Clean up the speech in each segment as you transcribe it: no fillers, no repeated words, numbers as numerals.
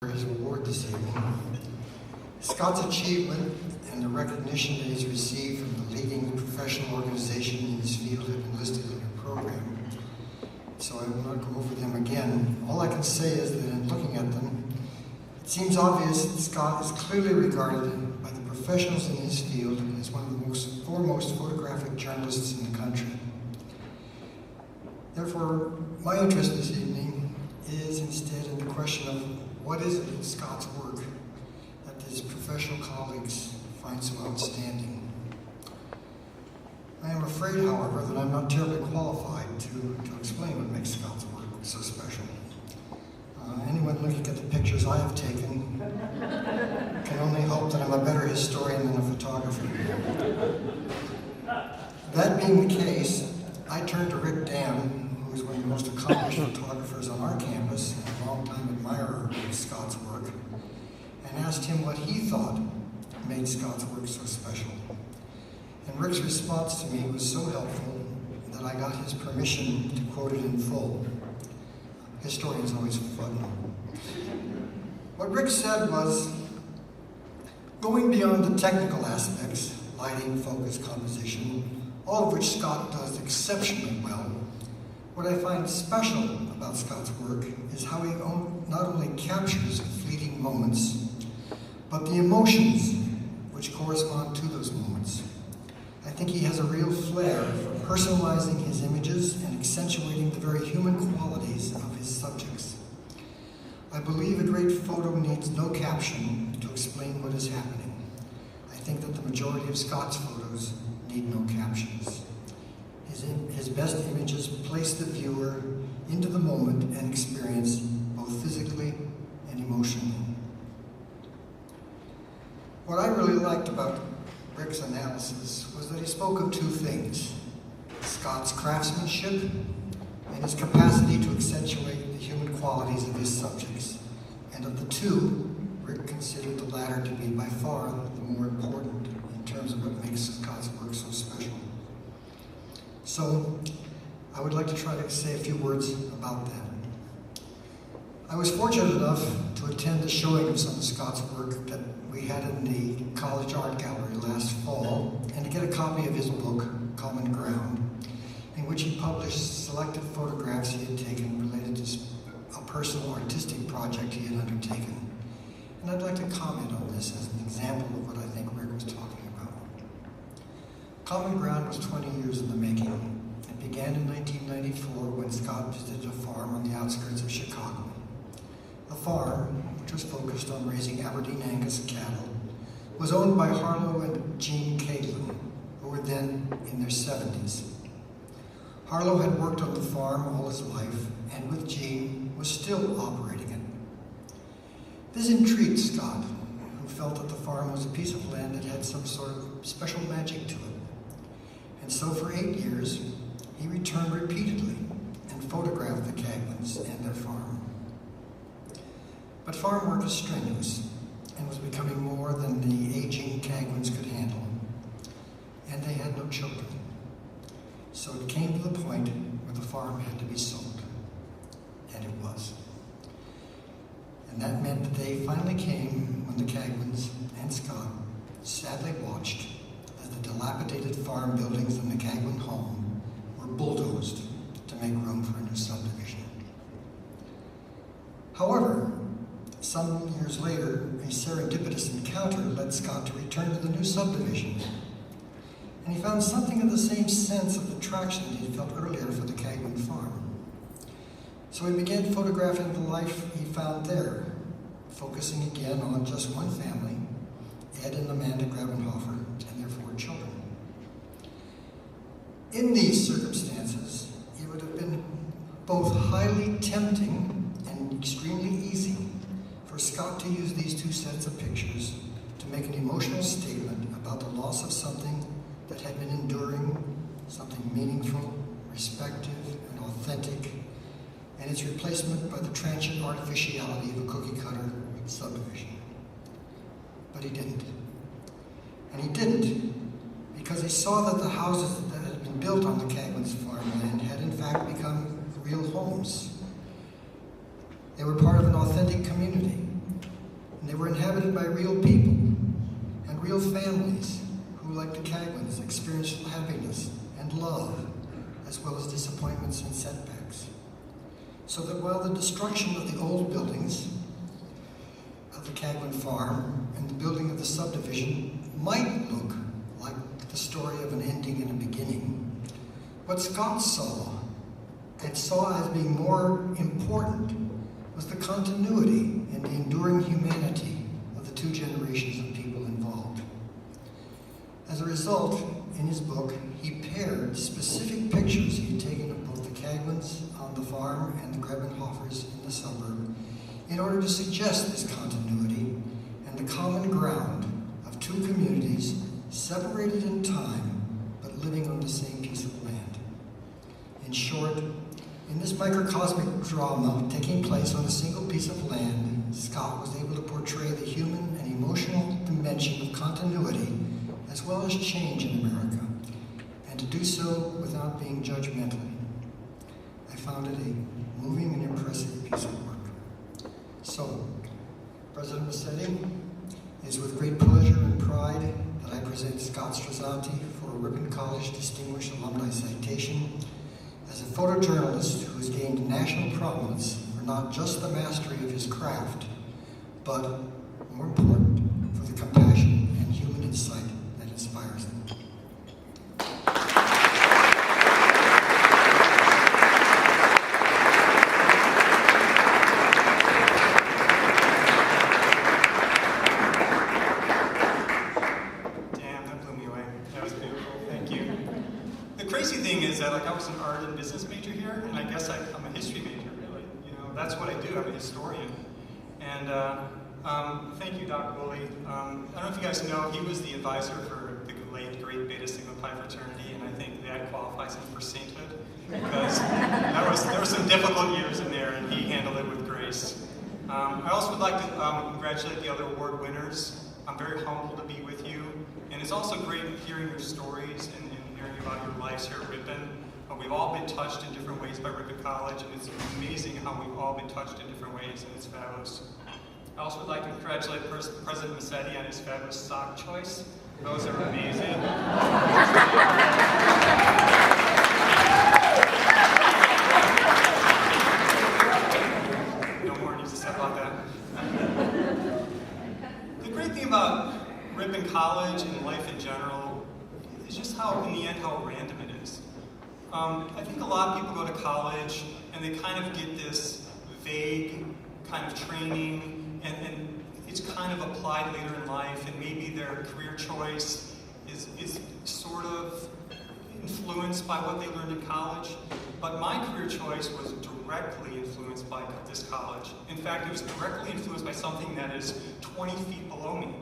for his award this evening. Scott's achievement and the recognition that he's received from the leading professional organization in his field have been listed in your program, so I will not go over them again. All I can say is that in looking at them, it seems obvious that Scott is clearly regarded by the professionals in his field as one of the foremost photographic journalists in the country. Therefore, my interest this evening is instead in the question of what is it in Scott's work that his professional colleagues find so outstanding. I am afraid, however, that I'm not terribly qualified to explain what makes Scott's work so special. Anyone looking at the pictures I have taken can only hope that I'm a better historian than a photographer. That being the case, I turned to Rick Dam, who is one of the most accomplished photographers on our campus and a longtime admirer of Scott's work, and asked him what he thought made Scott's work so special. And Rick's response to me was so helpful that I got his permission to quote it in full. Historians always fun. What Rick said was, going beyond the technical aspects, lighting, focus, composition, all of which Scott does exceptionally well, what I find special about Scott's work is how he not only captures fleeting moments, but the emotions which correspond to those moments. I think he has a real flair for personalizing his images and accentuating the very human qualities of his subjects. I believe a great photo needs no caption to explain what is happening. I think that the majority of Scott's photos need no captions. His best images place the viewer into the moment and experience, both physically and emotionally. What I really liked about Rick's analysis was that he spoke of two things: Scott's craftsmanship and his capacity to accentuate the human qualities of his subjects. And of the two, Rick considered the latter to be by far the more important in terms of what makes Scott's work so special. So, I would like to try to say a few words about that. I was fortunate enough to attend the showing of some of Scott's work that we had in the College Art Gallery last fall, and to get a copy of his book, Common Ground, in which he published selected photographs he had taken related to a personal artistic project he had undertaken. And I'd like to comment on this as an example of what I think Rick was talking about. Common Ground was 20 years in the making. It began in 1994 when Scott visited a farm on the outskirts of Chicago. The farm, which was focused on raising Aberdeen Angus cattle, was owned by Harlow and Jean Caitlin, who were then in their 70s. Harlow had worked on the farm all his life, and with Jean was still operating it. This intrigued Scott, who felt that the farm was a piece of land that had some sort of special magic to it. And so for 8 years, he returned repeatedly and photographed the Caglins and their farm. But farm work is strenuous and was becoming more than the aging Caglins could handle. And they had no children. So it came to the point where the farm had to be sold. And it was. And that meant the day finally came when the Caglins and Scott sadly watched as the dilapidated farm buildings in the Caglin home were bulldozed to make room for a new subdivision. However, some years later, a serendipitous encounter led Scott to return to the new subdivision. And he found something of the same sense of attraction that he felt earlier for the Caglin farm. So he began photographing the life he found there, focusing again on just one family, Ed and Amanda Grabenhofer, and their 4 children. In these circumstances, it would have been both highly tempting and extremely easy for Scott to use these 2 sets of pictures to make an emotional statement about the loss of something that had been enduring, something meaningful, respective, and authentic, and its replacement by the transient artificiality of a cookie-cutter subdivision. But he didn't. And he didn't because he saw that the houses that had been built on the Caglins' farmland had in fact become real homes. They were part of an authentic community, by real people and real families who, like the Cagwins, experienced happiness and love, as well as disappointments and setbacks. So that while the destruction of the old buildings of the Cagwin farm and the building of the subdivision might look like the story of an ending and a beginning, what Scott saw as being more important was the continuity and the enduring humanity of the two generations of people involved. As a result, in his book, he paired specific pictures he had taken of both the Cagwins on the farm and the Grebenhoffers in the suburb in order to suggest this continuity and the common ground of two communities separated in time but living on the same piece of land. In short, in this microcosmic drama taking place on a single piece of land, Scott was able to portray the human and emotional dimension of continuity as well as change in America, and to do so without being judgmental. I found it a moving and impressive piece of work. So, President Massetti, it is with great pleasure and pride that I present Scott Strazzante for a Ripon College Distinguished Alumni Citation as a photojournalist who has gained national prominence for not just the mastery of his craft, but, more important, for the compassion and human insight that inspires him. I was an art and business major here, and I guess I'm a history major, really. You know, that's what I do. I'm a historian. And thank you, Doc Woolley. I don't know if you guys know, he was the advisor for the late, great Beta Sigma Pi fraternity, and I think that qualifies him for sainthood, because there were some difficult years in there, and he handled it with grace. I also would like to congratulate the other award winners. I'm very humbled to be with you, and it's also great hearing your stories and hearing about your lives here at Ripon. We've all been touched in different ways by Ripon College, and it's amazing how we've all been touched in different ways, and it's fabulous. I also would like to congratulate President Massetti on his fabulous sock choice. Those are amazing. No more needs to say about that. The great thing about Ripon College and life in general is just how, in the end, how random it is. I think a lot of people go to college and they kind of get this vague kind of training, and it's kind of applied later in life, and maybe their career choice is sort of influenced by what they learned in college. But my career choice was directly influenced by this college. In fact, it was directly influenced by something that is 20 feet below me.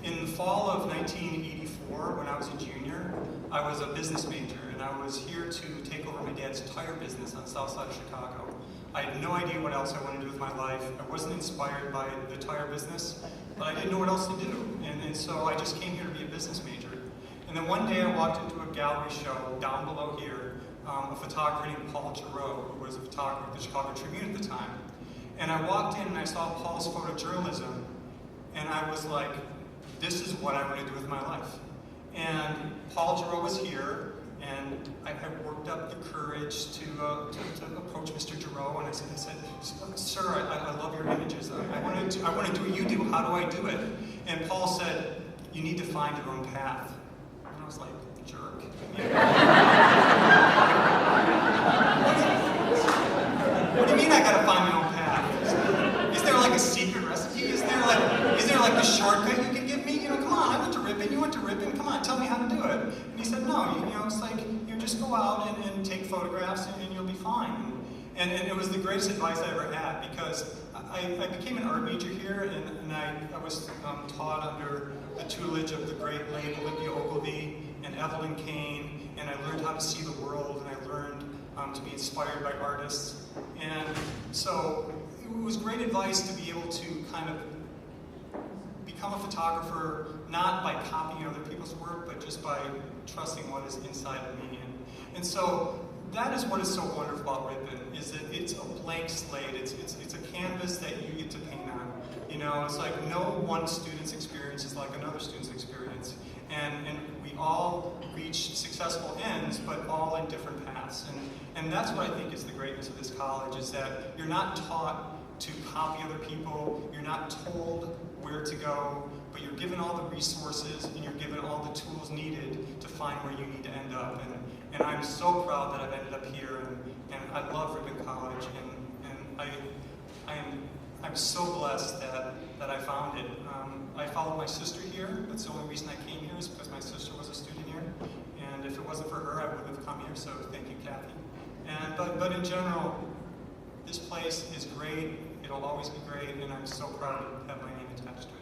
In the fall of 1984, when I was a junior, I was a business major, and I was here to take over my dad's tire business on the south side of Chicago. I had no idea what else I wanted to do with my life. I wasn't inspired by the tire business, but I didn't know what else to do. And so I just came here to be a business major. And then one day I walked into a gallery show down below here, a photographer named Paul Giroux, who was a photographer at the Chicago Tribune at the time. And I walked in and I saw Paul's photojournalism, and I was like, this is what I want to do with my life. And Paul Giroux was here, and I worked up the courage to approach Mr. Giroux, and I said, sir, I love your images. I want to do what you do. How do I do it? And Paul said, you need to find your own path. And I was like, jerk. What do you mean I gotta find my own path? Is there like a secret recipe? Is there like a shortcut you can give me? You know, come on, I went to Ripon, you went to Ripon, come on, tell me how to do it. And he said, no, you know, it's like, you just go out and take photographs and you'll be fine. And it was the greatest advice I ever had, because I became an art major here, and I was taught under the tutelage of the great late Olympia Ogilvy and Evelyn Kane, and I learned how to see the world, and I learned to be inspired by artists. And so it was great advice to be able to kind of become a photographer, not by copying other people's work, but just by trusting what is inside of me. And so that is what is so wonderful about Ripon, is that it's a blank slate. It's a canvas that you get to paint on. You know, it's like no one student's experience is like another student's experience. And we all reach successful ends, but all in different paths. And that's what I think is the greatness of this college, is that you're not taught to copy other people, you're not told where to go, but you're given all the resources and you're given all the tools needed to find where you need to end up. And I'm so proud that I've ended up here, and I love Ripon College, and I'm so blessed that I found it. I followed my sister here. That's the only reason I came here, is because my sister was a student here. And if it wasn't for her, I wouldn't have come here, so thank you, Kathy. But in general, this place is great. It'll always be great, and I'm so proud to have my name attached to it.